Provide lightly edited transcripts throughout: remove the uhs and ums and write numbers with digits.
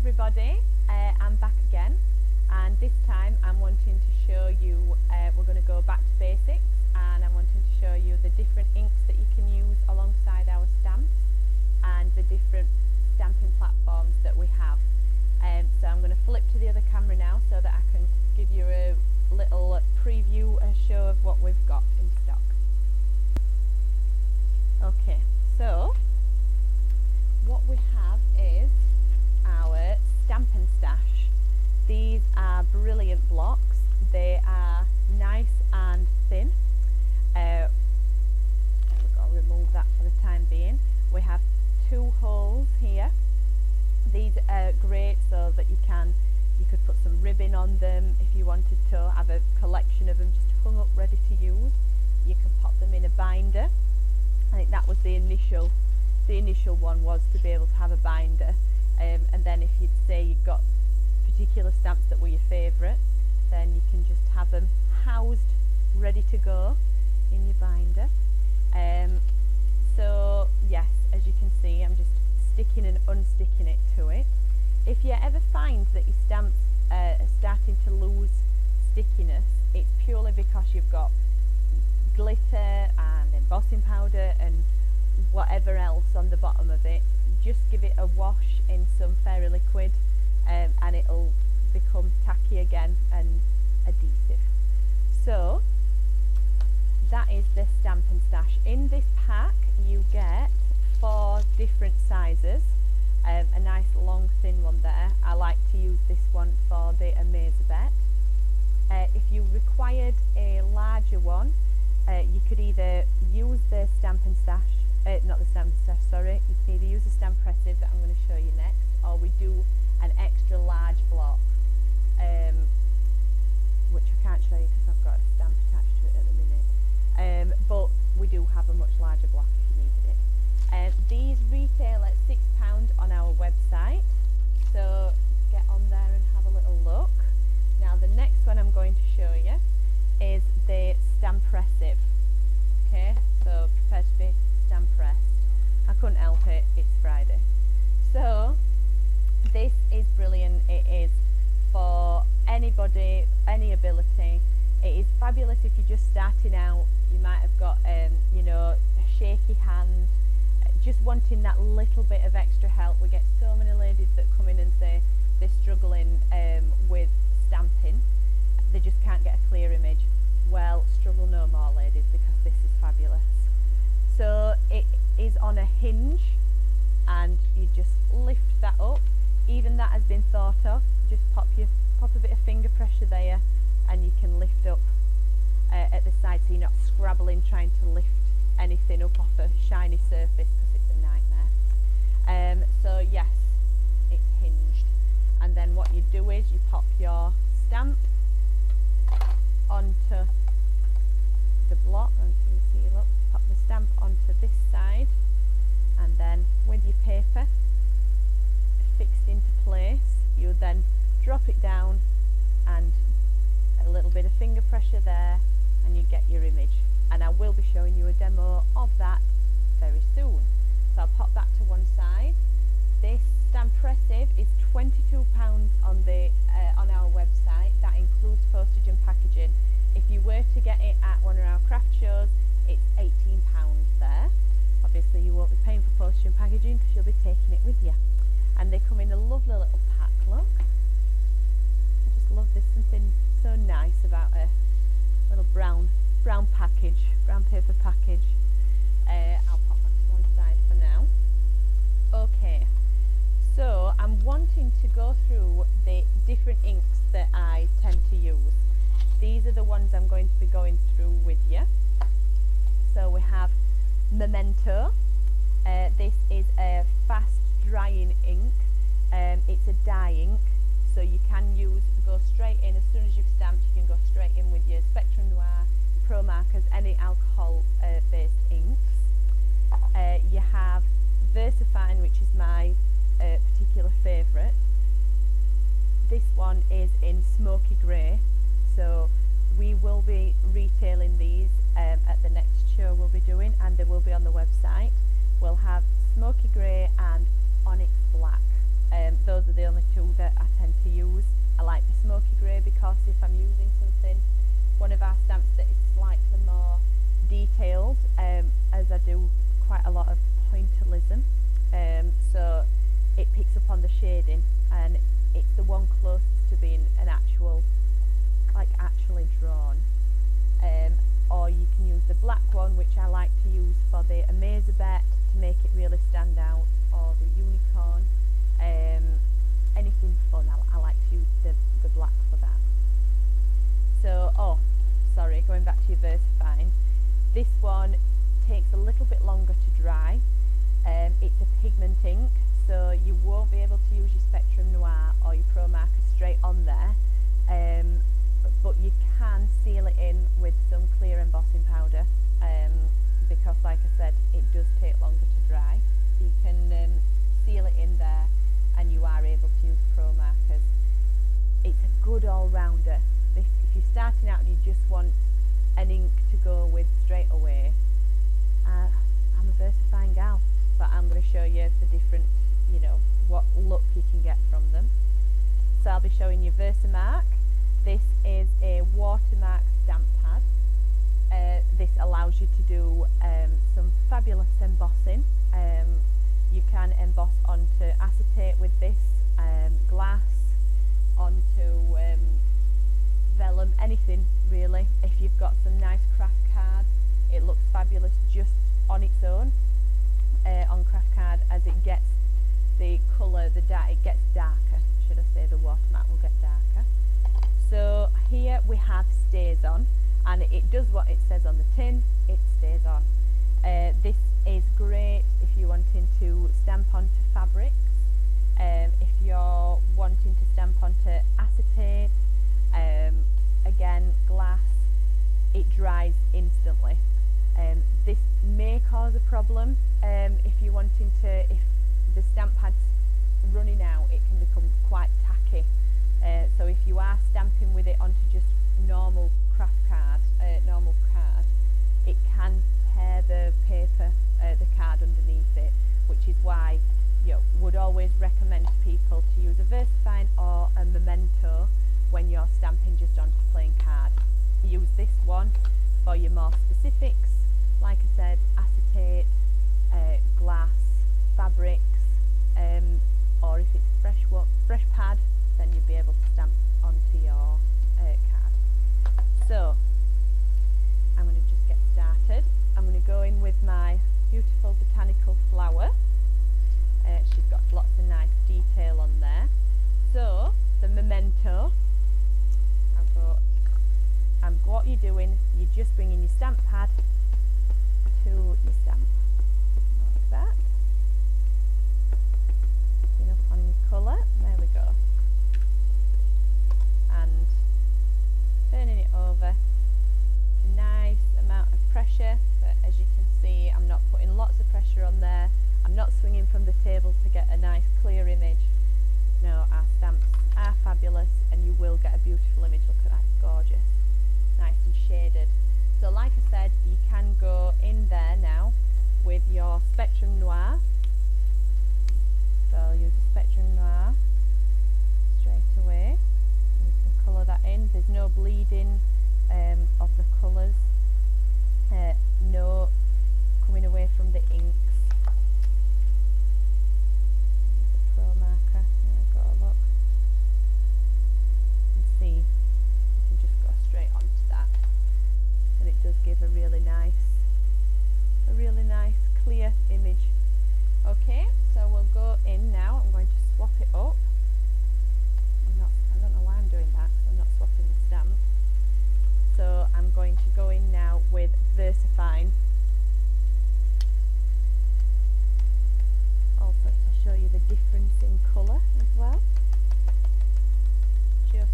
everybody, I'm back again, and this time I'm wanting to show you, we're going to go back to basics, and I'm wanting to show you the different inks that you can use alongside our stamps and the different stamping platforms that we have. So I'm going to flip to the other camera now so that I can give you a little preview, a show of what we've got in stock. Okay, so what we have is our Stampin' Stash. These are brilliant blocks. They are nice and thin. We've got to remove that for the time being. We have two holes here. These are great so that you could put some ribbon on them if you wanted to have a collection of them just hung up ready to use. You can pop them in a binder. I think that was the initial one, was to be able to have a binder, and then if you'd say you'd got particular stamps that were your favourite, then you can just have them housed ready to go in your binder. So yes, as you can see, I'm just sticking and unsticking it to it. If you ever find that your stamps are starting to lose stickiness, it's purely because you've got glitter and embossing powder and whatever else on the bottom of it. Just give it a wash in some fairy liquid, and it'll become tacky again and adhesive. So that is the Stampin' Stash. In this pack you get 4 different sizes, a nice long thin one there. I like to use this one for the Amazabet. If you required a larger one, you could either use the Stampin' Stash, not the Stampin' Stash, sorry, you can either use the Stampressive that I'm going to show you next, or we do an extra large block, which I can't show you because I've got a stamp attached to it at the minute, but we do have a much larger block if you needed it. These retail at £6 on our website, so get on there and have a little look. Now the next one I'm going to show you is the Stampressive. Okay, so prepare to be stamp-pressed. I couldn't help it, it's Friday. So this is brilliant. It is for anybody, any ability. It is fabulous if you're just starting out. You might have got you know, a shaky hand, just wanting that little bit of extra help. We get so many ladies that come in and say they're struggling with stamping. They just can't get a clear image. Well, struggle no more, ladies, because this is fabulous. So it is on a hinge, and you just lift that up. Even that has been thought of. Just pop a bit of finger pressure there, and you can lift up at the side, so you're not scrabbling trying to lift anything up off a shiny surface, because it's a nightmare. So yes, it's hinged, and then what you do is you pop your stamp onto the block, and you can see, look, pop the stamp onto this side, and then with your paper fixed into place, you then drop it down, and a little bit of finger pressure there, and you get your image. And I will be showing you a demo of that very soon. So I'll pop that to one side. This Stampressive is £22 on our website. That includes postage and packaging. If you were to get it at one of our craft shows, it's £18 there. Obviously you won't be paying for postage and packaging because you'll be taking it with you. And they come in a lovely little pack, look. I just love this, something so nice about a little brown package, brown paper package. I'll pop that to one side for now. Okay, so I'm wanting to go through the different inks that I tend to use. These are the ones I'm going to be going through with you. So we have Memento. This is a fast drying ink. It's a dye ink, so you can go straight in. As soon as you've stamped, you can go straight in with your Spectrum Noir, Pro Markers, any alcohol based inks. You have VersaFine, which is my particular favourite. This one is in smoky grey, so we will be retailing these at the next show we'll be doing, and they will be on the website. We'll have smoky grey and onyx black. Those are the only two picks up on the shading, and it's the one closest to being an actual, like actually drawn. Or you can use the black one, which I like to use for the Amazabet to make it really stand out, or the unicorn. Anything fun, I like to use the black for that. So, oh, sorry, going back to your VersaFine. This one takes a little bit longer to dry. It's a pigment ink, so you won't be able to use your Spectrum Noir or your Pro Marker straight on there. But you can seal it in with some clear embossing powder, because like I said, it does take longer to dry. You can seal it in there, and you are able to use Pro Markers. It's a good all-rounder. If you're starting out and you just want an ink to go with straight away, I'm a VersaFine gal, but I'm going to show you the different, what look you can get from them. So I'll be showing you Versamark. This is a watermark stamp pad. This allows you to do some fabulous embossing. You can emboss onto acetate with this, glass, onto vellum, anything really. If you've got some nice craft card, it looks fabulous just on its own on craft card. As it gets the colour, it gets darker, should I say, the watermark will get darker. So here we have stays on, and it does what it says on the tin, it stays on. This is great if you're wanting to stamp onto fabrics, if you're wanting to stamp onto acetate, again glass, it dries instantly. This may cause a problem if you're wanting to, if the stamp pad's running out, it can become quite tacky. So if you are stamping with it onto just normal craft card, it can tear the paper, the card underneath it, which is why would always recommend people to use a VersaFine or a Memento when you're stamping just onto plain card. Use this one for your more specifics, like I said, acetate, glass, fabrics, or if it's fresh pad, then you'll be able to stamp onto your card. So I'm going to just get started. I'm going to go in with my beautiful botanical flower. She's got lots of nice detail on there. So the Memento, and what you're doing, you're just bringing your stamp pad to your stamp, like that. Picking up on your colour, there we go. And turning it over, a nice amount of pressure, but as you can see, I'm not putting lots of pressure on there. I'm not swinging from the table to get a nice clear image. No, our stamps are fabulous, and you will get a beautiful image. Look at that, it's gorgeous, nice and shaded. So like I said, you can go in there now with your Spectrum Noir. So I'll use the Spectrum Noir straight away. You can colour that in. There's no bleeding of the colours, no coming away from the inks. Use the Pro Marker. There we go, look. You can see you can just go straight onto that, and it does give a really nice clear image. Okay, so we'll go in now. I'm going to swap it up. I don't know why I'm doing that, because I'm not swapping the stamp. So I'm going to go in now with VersaFine. Also to show you the difference in colour as well. Just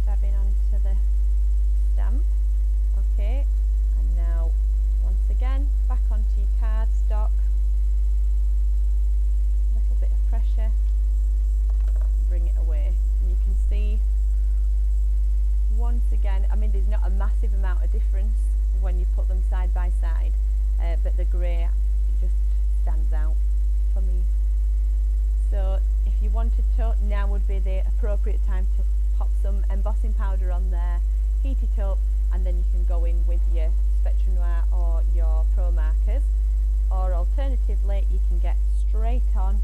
dabbing onto the stamp. Okay, and now once again back onto your cardstock. A little bit of pressure. Bring it away, and you can see once again, I mean, there's not a massive amount of difference when you put them side by side, but the grey just stands out for me. So if you wanted to, now would be the appropriate time to pop some embossing powder on there, heat it up, and then you can go in with your Spectrum Noir or your Pro Markers, or alternatively you can get straight on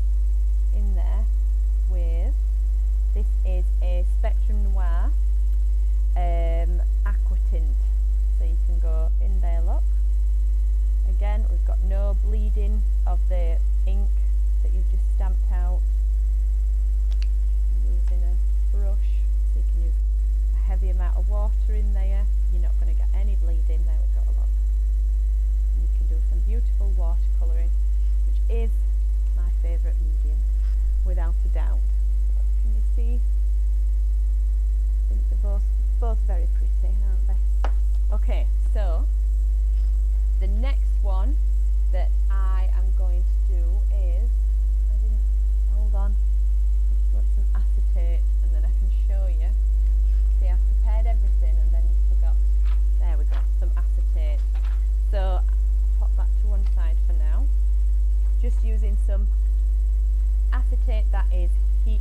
is heat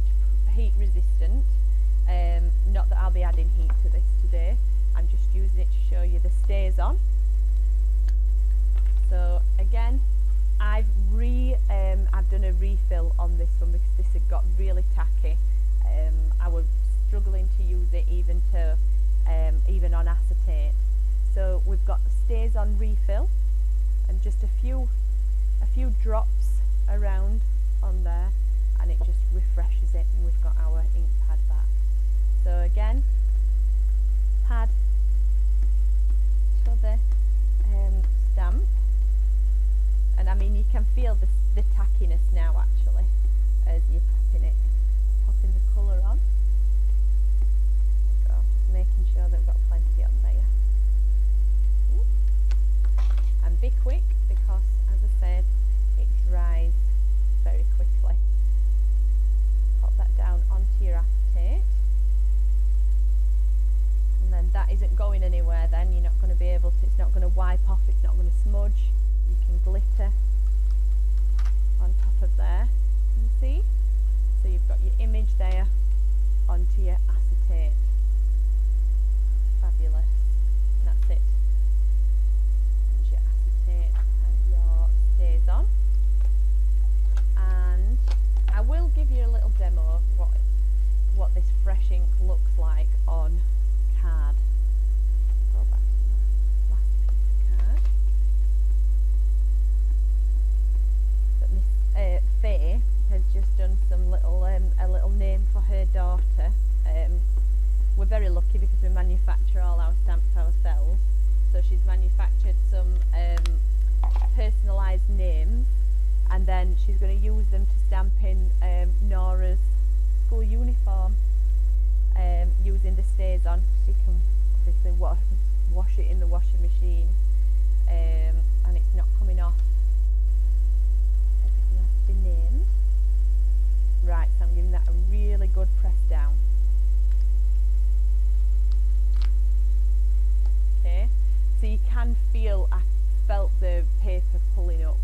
resistant. Not that I'll be adding heat to this today, I'm just using it to show you the stays on. So again, I've done a refill on this one because this had got really tacky. I was struggling to use it even on acetate. So we've got the stays on refill and just a few drops around on there, and it just refreshes it, and we've got our ink pad back. So again, pad to the stamp, and I mean you can feel the tackiness now actually as you're popping the colour on. There we go, just making sure that we've got plenty on there. And be quick because, as I said, it dries very quickly. Pop that down onto your acetate, and then that isn't going anywhere. Then you're not going to be able to. It's not going to wipe off. It's not going to smudge. You can glitter on top of there. You see? So you've got your image there onto your acetate. Fabulous. And that's it. There's your acetate and your stays on. And I will give you a little demo of what this fresh ink looks like on card. Go back to my last piece of card. But Miss Faye has just done some a little name for her daughter. We're very lucky because we manufacture all our stamps ourselves. So she's manufactured some personalised names, and then she's going to use them to stamp in Nora's school uniform, using the stays on. She can obviously wash it in the washing machine, and it's not coming off. Everything has to be named. Right, so I'm giving that a really good press down. Okay, so you can feel, I felt the paper pulling up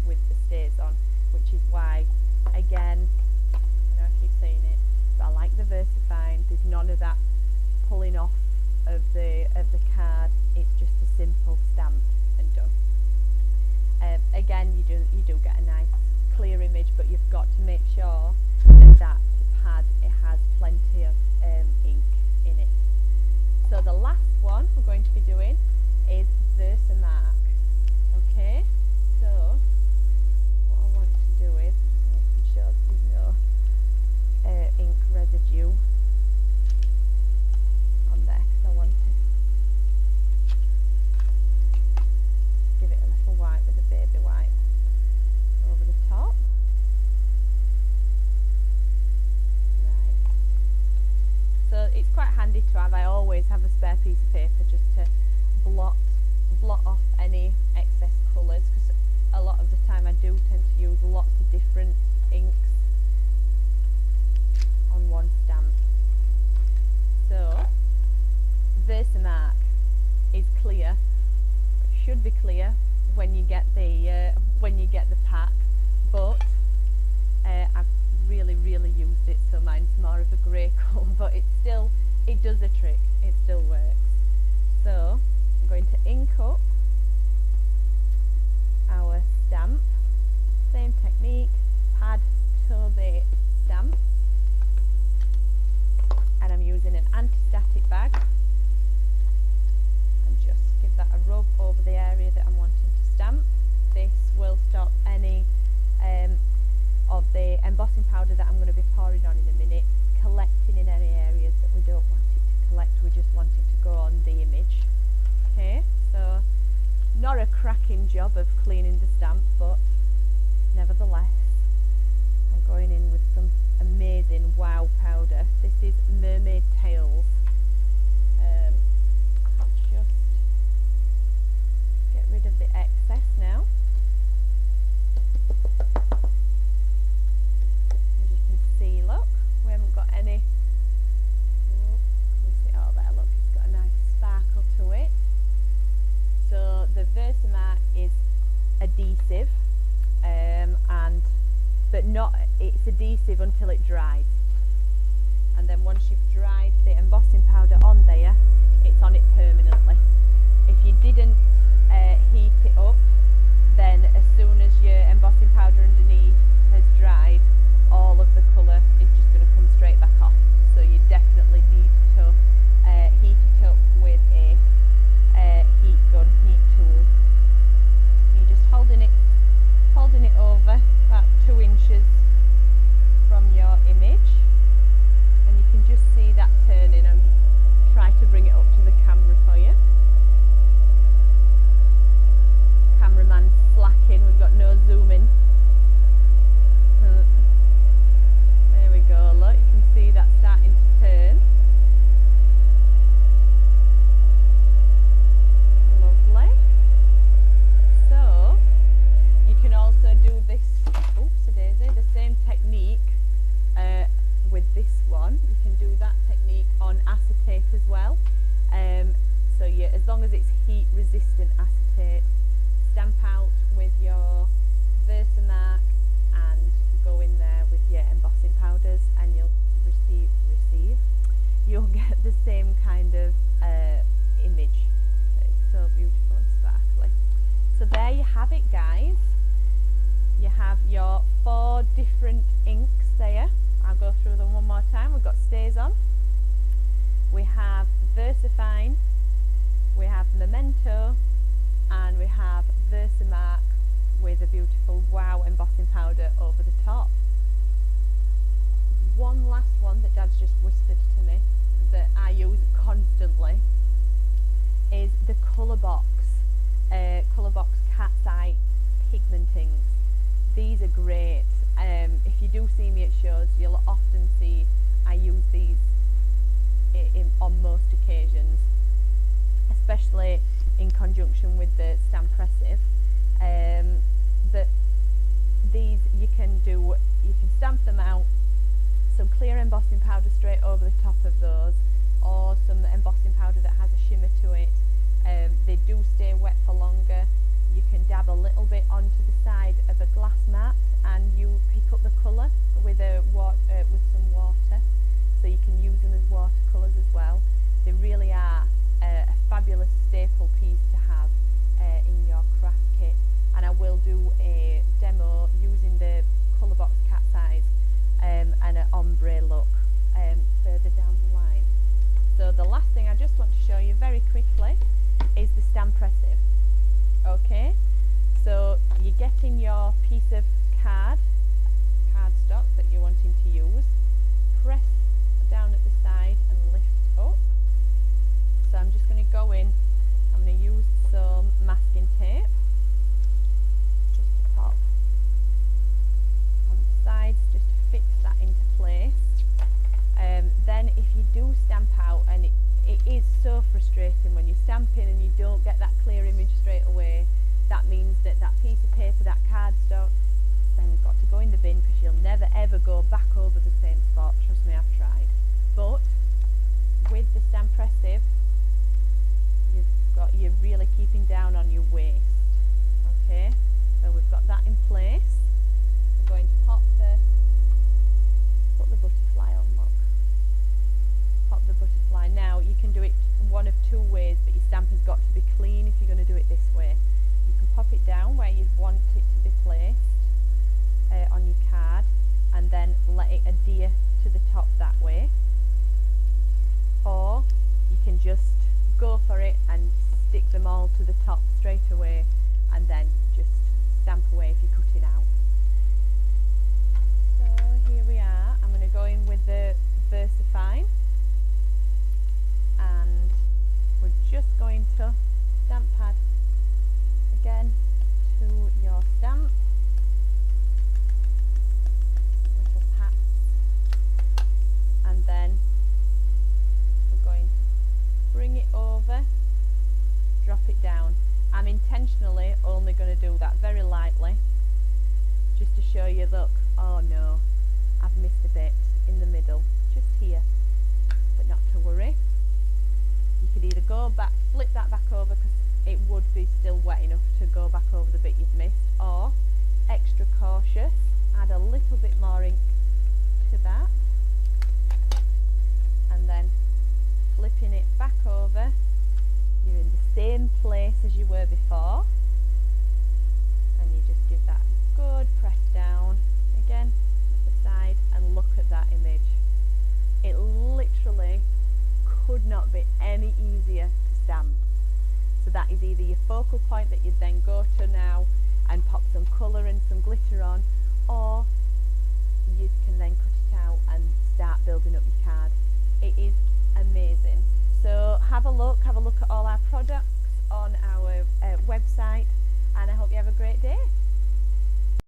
with the stays on, which is why, again, I know I keep saying it, but I like the VersaFine. There's none of that pulling off of the card. It's just a simple stamp and done. Again, you do get a nice clear image, but you've got to make sure that pad has plenty of ink in it. So the last one we're going to be doing is Versamark. Okay, so what I want to do is making sure that there's no ink residue on there, because I want to give it a little wipe with a baby wipe over the top. Right. So it's quite handy to have. I always have a spare piece of paper just to blot off any excess colours, because a lot of the time I do tend to use lots of different inks on one stamp. So Versamark is clear. It should be clear when you get the pack, but I've really used it, so mine's more of a grey colour, but it does a trick. It still works. So I'm going to ink up our stamp. Same technique, pad to the stamp, and I'm using an anti-static bag, and just give that a rub over the area that I'm wanting to stamp. This will stop any of the embossing powder that I'm going to be pouring on in a minute collecting in any areas that we don't want it to collect. We just want it to go on the image. Okay, so not a cracking job of cleaning the stamp, but nevertheless I'm going in with some amazing wow powder. This is Mermaid Tails. I'll just get rid of the excess now. As you can see, look, we haven't got any. Can we see? Oh, there, look, it's got a nice sparkle to it. So the Versamark is adhesive, but not it's adhesive until it dries. And then once you've dried the embossing powder on there, it's on it permanently. If you didn't heat it up, then as soon as your embossing powder underneath has dried, all of the colour is just going to come straight back off. So you definitely need to heat it up with a heat gun, heat tool. You're just holding it over about 2 inches from your image, and you can just see that turning, and try to bring it up to the camera for you. Cameraman slacking, we've got no zooming. There we go, look, you can see that starting to turn. Lovely. So you can also do this, oopsie-daisy, the same technique with this one. You can do that technique on acetate as well. So yeah, as long as it's heat resistant acetate, stamp out with your Versamark and go in there with your embossing powders, and you'll you'll get the same kind of image. It's so beautiful and sparkly. So there you have it, guys. You have your 4 different inks there. I'll go through them one more time. We've got StazOn, we have VersaFine, we have Memento, and we have Versamark with a beautiful wow embossing powder over the top. One last one that Dad's just whispered to me that I use constantly is the Colourbox Cat's Eye pigment inks. These are great. If you do see me at shows, you'll often see I use these on most occasions, especially in conjunction with the Stampressive. That these you can stamp them out, some clear embossing powder straight over the top of those, or some embossing powder that has a shimmer to it. They do stay wet for longer. You can dab a little bit onto the side of a glass mat, and you pick up the colour with some water, so you can use them as watercolours as well. They really are a fabulous staple piece to have in your craft kit, and I will do a demo using the Colourbox Cat's Eyes and an ombre look further down the line. So the last thing I just want to show you very quickly is the Stampressive. Okay, so you're getting your piece of cardstock that you're wanting to use, press down at the side and lift up. So I'm just going to go in, I'm going to use some masking tape just to pop on the sides, just to fix that into place. Then if you do stamp out, and it is so frustrating when you're stamping and you don't get that clear image straight away, that means that piece of paper, that cardstock, then got to go in the bin, because you'll never ever go back over the same spot. Trust me, I've tried. But with the Stampressive, you're really keeping down on your waste. Okay, so we've got that in place. We're going to put the butterfly on, look. Pop the butterfly. Now you can do it one of 2 ways, but your stamp has got to be clean if you're going to do it this way. You can pop it down where you'd want it to be placed on your card, and then let it adhere to the top that way. Or you can just go for it and stick them all to the top straight away, and then just stamp away if you're cutting out. So here we are. I'm going to go in with the VersaFine, and we're just going to stamp pad again to your stamp, little pats, and then we're going to bring it over, drop it down. I'm little bit more ink to that.